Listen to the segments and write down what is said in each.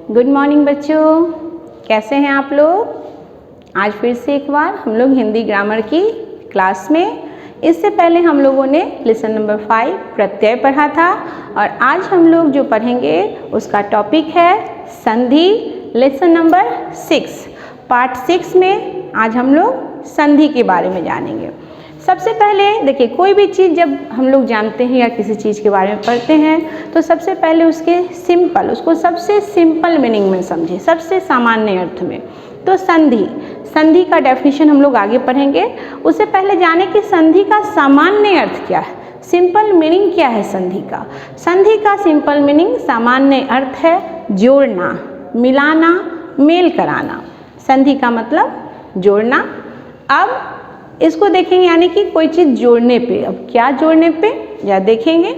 Good morning बच्चों, कैसे हैं आप लोग। आज फिर से एक बार हम लोग हिंदी ग्रामर की क्लास में, इससे पहले हम लोगों ने लेसन नंबर 5 प्रत्यय पढ़ा था और आज हम लोग जो पढ़ेंगे उसका टॉपिक है संधि। लेसन नंबर 6 पार्ट 6 में आज हम लोग संधि के बारे में जानेंगे। सबसे पहले देखिए, कोई भी चीज़ जब हम लोग जानते हैं या किसी चीज़ के बारे में पढ़ते हैं तो सबसे पहले उसको सबसे सिंपल मीनिंग में समझें, सबसे सामान्य अर्थ में। तो संधि का डेफिनेशन हम लोग आगे पढ़ेंगे। उससे पहले जाने कि संधि का सामान्य अर्थ क्या है, सिंपल मीनिंग क्या है संधि का। संधि का सिंपल मीनिंग, सामान्य अर्थ है जोड़ना, मिलाना, मेल कराना। संधि का मतलब जोड़ना। अब इसको देखेंगे, यानी कि कोई चीज़ जोड़ने पे। अब क्या जोड़ने पे या देखेंगे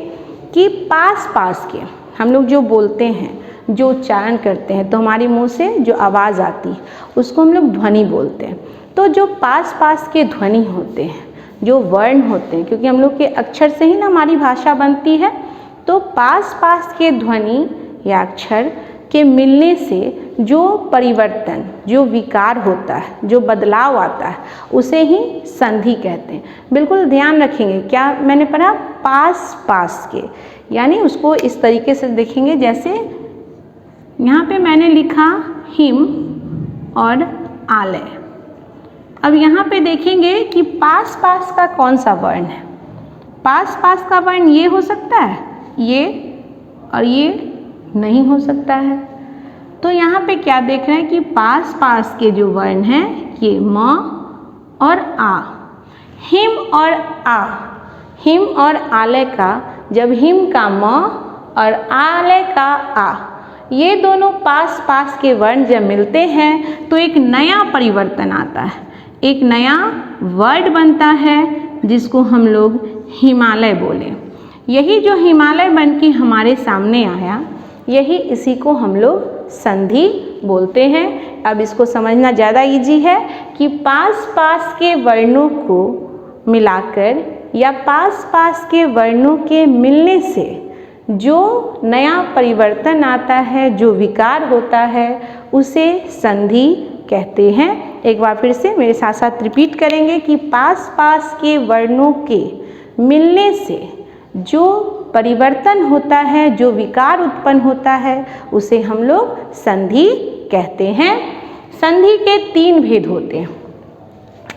कि पास के हम लोग जो बोलते हैं, जो उच्चारण करते हैं, तो हमारे मुंह से जो आवाज़ आती है उसको हम लोग ध्वनि बोलते हैं। तो जो पास के ध्वनि होते हैं, जो वर्ण होते हैं, क्योंकि हम लोग के अक्षर से ही ना हमारी भाषा बनती है, तो पास के ध्वनि या अक्षर के मिलने से जो परिवर्तन, जो विकार होता है, जो बदलाव आता है, उसे ही संधि कहते हैं। बिल्कुल ध्यान रखेंगे, क्या मैंने पढ़ा, पास के, यानी उसको इस तरीके से देखेंगे। जैसे यहाँ पे मैंने लिखा हिम और आलय। अब यहाँ पे देखेंगे कि पास का कौन सा वर्ण है। पास का वर्ण ये हो सकता है, ये, और ये नहीं हो सकता है। तो यहाँ पे क्या देख रहे हैं कि पास के जो वर्ण हैं ये म और आ, हिम और आ। हिम और आलय का, जब हिम का म और आलय का आ, ये दोनों पास के वर्ण जब मिलते हैं तो एक नया परिवर्तन आता है, एक नया वर्ड बनता है जिसको हम लोग हिमालय बोले। यही जो हिमालय बन के हमारे सामने आया, यही इसी को हम लोग संधि बोलते हैं। अब इसको समझना ज़्यादा इजी है कि पास के वर्णों को मिलाकर या पास के वर्णों के मिलने से जो नया परिवर्तन आता है, जो विकार होता है, उसे संधि कहते हैं। एक बार फिर से मेरे साथ साथ रिपीट करेंगे कि पास के वर्णों के मिलने से जो परिवर्तन होता है, जो विकार उत्पन्न होता है, उसे हम लोग संधि कहते हैं। संधि के 3 भेद होते हैं।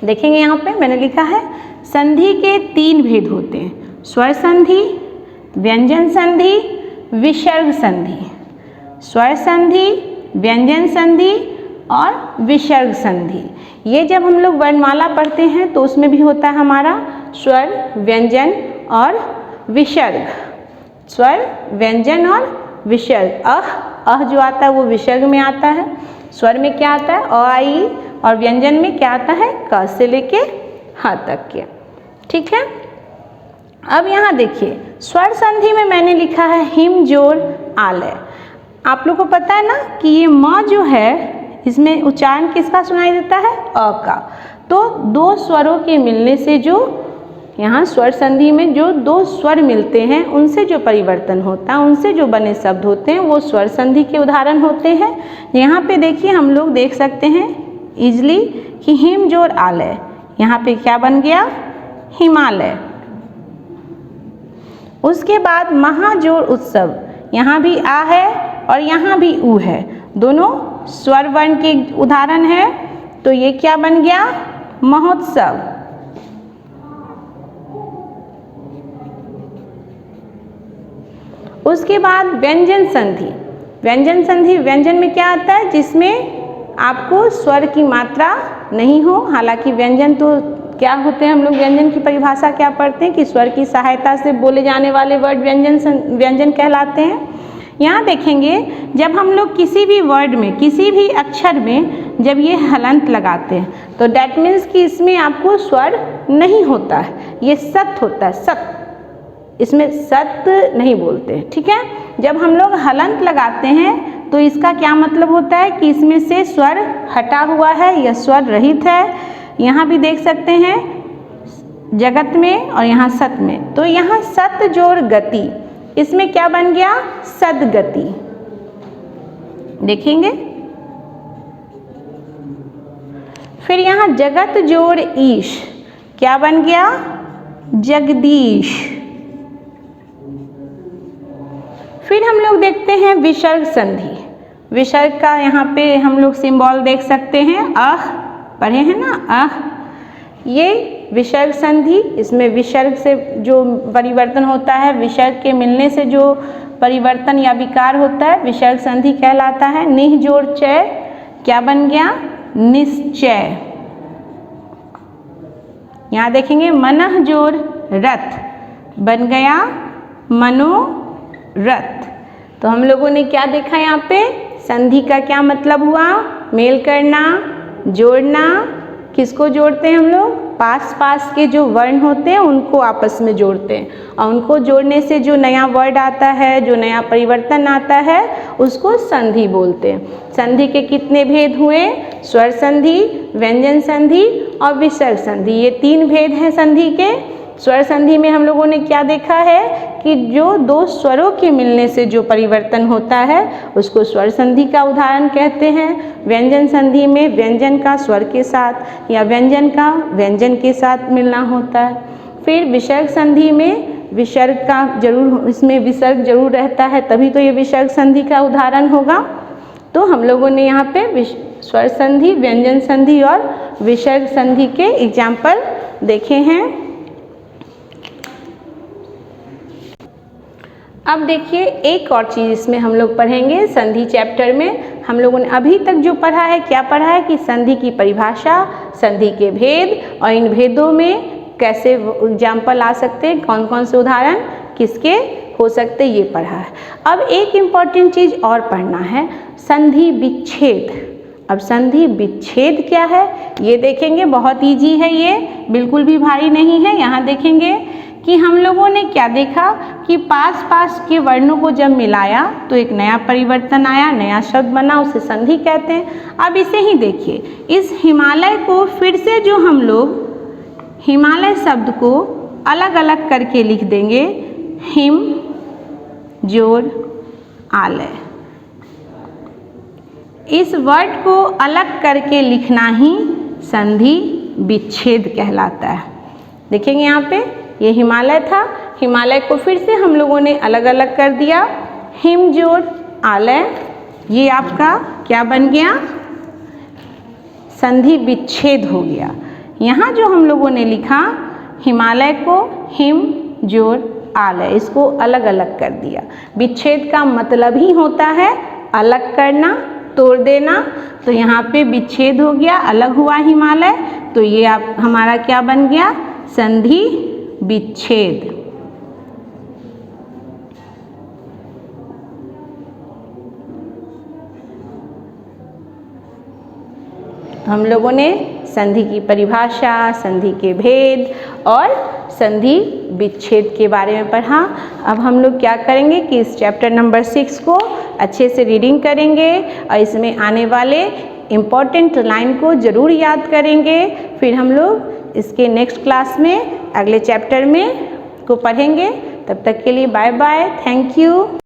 देखेंगे यहाँ पे मैंने लिखा है संधि के 3 भेद होते हैं, स्वर संधि, व्यंजन संधि, विसर्ग संधि। स्वर संधि, व्यंजन संधि और विसर्ग संधि। ये जब हम लोग वर्णमाला पढ़ते हैं तो उसमें भी होता है हमारा स्वर, व्यंजन और विसर्ग। स्वर, व्यंजन और विसर्ग। अह जो आता है वो विसर्ग में आता है। स्वर में क्या आता है, अ आ इ, और व्यंजन में क्या आता है, क से लेके ह तक के। ठीक है। अब यहाँ देखिए, स्वर संधि में मैंने लिखा है हिम जोड़ आलय। आप लोग को पता है ना कि ये म जो है, इसमें उच्चारण किसका सुनाई देता है, अ का। तो 2 स्वरों के मिलने से जो यहाँ स्वर संधि में जो 2 स्वर मिलते हैं, उनसे जो परिवर्तन होता है, उनसे जो बने शब्द होते हैं, वो स्वर संधि के उदाहरण होते हैं। यहाँ पे देखिए, हम लोग देख सकते हैं इजली कि हिम जोड़ आलय, यहाँ पे क्या बन गया, हिमालय। उसके बाद महाजोड़ उत्सव, यहाँ भी आ है और यहाँ भी उ है, दोनों स्वर वर्ण के उदाहरण है। तो ये क्या बन गया, महोत्सव। उसके बाद व्यंजन संधि। व्यंजन संधि, व्यंजन में क्या आता है, जिसमें आपको स्वर की मात्रा नहीं हो। हालांकि व्यंजन तो क्या होते हैं, हम लोग व्यंजन की परिभाषा क्या पढ़ते हैं कि स्वर की सहायता से बोले जाने वाले वर्ड व्यंजन कहलाते हैं। यहाँ देखेंगे, जब हम लोग किसी भी वर्ड में, किसी भी अक्षर में जब ये हलंत लगाते हैं तो डैट मीन्स कि इसमें आपको स्वर नहीं होता है, ये सत होता है, सत। इसमें सत नहीं बोलते हैं। ठीक है। जब हम लोग हलंत लगाते हैं तो इसका क्या मतलब होता है कि इसमें से स्वर हटा हुआ है या स्वर रहित है। यहाँ भी देख सकते हैं जगत में और यहाँ सत में। तो यहाँ सत जोड़ गति, इसमें क्या बन गया, सदगति। देखेंगे। फिर यहाँ जगत जोड़ ईश, क्या बन गया? जगदीश। फिर हम लोग देखते हैं विसर्ग संधि। विसर्ग का यहाँ पे हम लोग सिंबल देख सकते हैं, अह, पढ़े हैं ना, अह। ये विसर्ग संधि, इसमें विसर्ग से जो परिवर्तन होता है, विसर्ग के मिलने से जो परिवर्तन या विकार होता है, विसर्ग संधि कहलाता है। निह जोड़ चय, क्या बन गया? निश्चय। यहाँ देखेंगे मनः जोड़ रथ, बन गया मनोरथ। तो हम लोगों ने क्या देखा यहाँ पे? संधि का क्या मतलब हुआ? मेल करना, जोड़ना। किसको जोड़ते हैं हम लोग? पास पास के जो वर्ण होते हैं उनको आपस में जोड़ते हैं, और उनको जोड़ने से जो नया वर्ड आता है, जो नया परिवर्तन आता है, उसको संधि बोलते हैं। संधि के कितने भेद हुए? स्वर संधि, व्यंजन संधि और विसर्ग संधि। ये 3 भेद हैं संधि के। स्वर संधि में हम लोगों ने क्या देखा है कि जो 2 स्वरों के मिलने से जो परिवर्तन होता है उसको स्वर संधि का उदाहरण कहते हैं। व्यंजन संधि में व्यंजन का स्वर के साथ या व्यंजन का व्यंजन के साथ मिलना होता है। फिर विसर्ग संधि में विसर्ग का जरूर, इसमें विसर्ग जरूर रहता है, तभी तो ये विसर्ग संधि का उदाहरण होगा। तो हम लोगों ने यहाँ पे स्वर संधि, व्यंजन संधि और विसर्ग संधि के एग्जाम्पल देखे हैं। अब देखिए एक और चीज़ इसमें हम लोग पढ़ेंगे। संधि चैप्टर में हम लोगों ने अभी तक जो पढ़ा है, क्या पढ़ा है कि संधि की परिभाषा, संधि के भेद और इन भेदों में कैसे एग्जाम्पल आ सकते हैं, कौन कौन से उदाहरण किसके हो सकते, ये पढ़ा है। अब एक इम्पॉर्टेंट चीज़ और पढ़ना है, संधि विच्छेद। अब संधि विच्छेद क्या है ये देखेंगे, बहुत ईजी है, ये बिल्कुल भी भारी नहीं है। यहाँ देखेंगे कि हम लोगों ने क्या देखा कि पास पास के वर्णों को जब मिलाया तो एक नया परिवर्तन आया, नया शब्द बना, उसे संधि कहते हैं। अब इसे ही देखिए, इस हिमालय को फिर से जो हम लोग हिमालय शब्द को अलग अलग करके लिख देंगे, हिम जोड़ आलय। इस वर्ड को अलग करके लिखना ही संधि विच्छेद कहलाता है। देखेंगे यहाँ पे ये हिमालय था, हिमालय को फिर से हम लोगों ने अलग अलग कर दिया, हिम जोड़ आलय। ये आपका क्या बन गया? संधि विच्छेद हो गया। यहाँ जो हम लोगों ने लिखा हिमालय को हिम जोड़ आलय, इसको अलग अलग कर दिया। विच्छेद का मतलब ही होता है अलग करना, तोड़ देना। तो यहाँ पे विच्छेद हो गया, अलग हुआ हिमालय, तो ये आप हमारा क्या बन गया? संधि विच्छेद। हम लोगों ने संधि की परिभाषा, संधि के भेद और संधि विच्छेद के बारे में पढ़ा। अब हम लोग क्या करेंगे कि इस चैप्टर नंबर 6 को अच्छे से रीडिंग करेंगे और इसमें आने वाले इम्पॉर्टेंट लाइन को ज़रूर याद करेंगे। फिर हम लोग इसके नेक्स्ट क्लास में अगले चैप्टर में को पढ़ेंगे। तब तक के लिए बाय बाय, थैंक यू।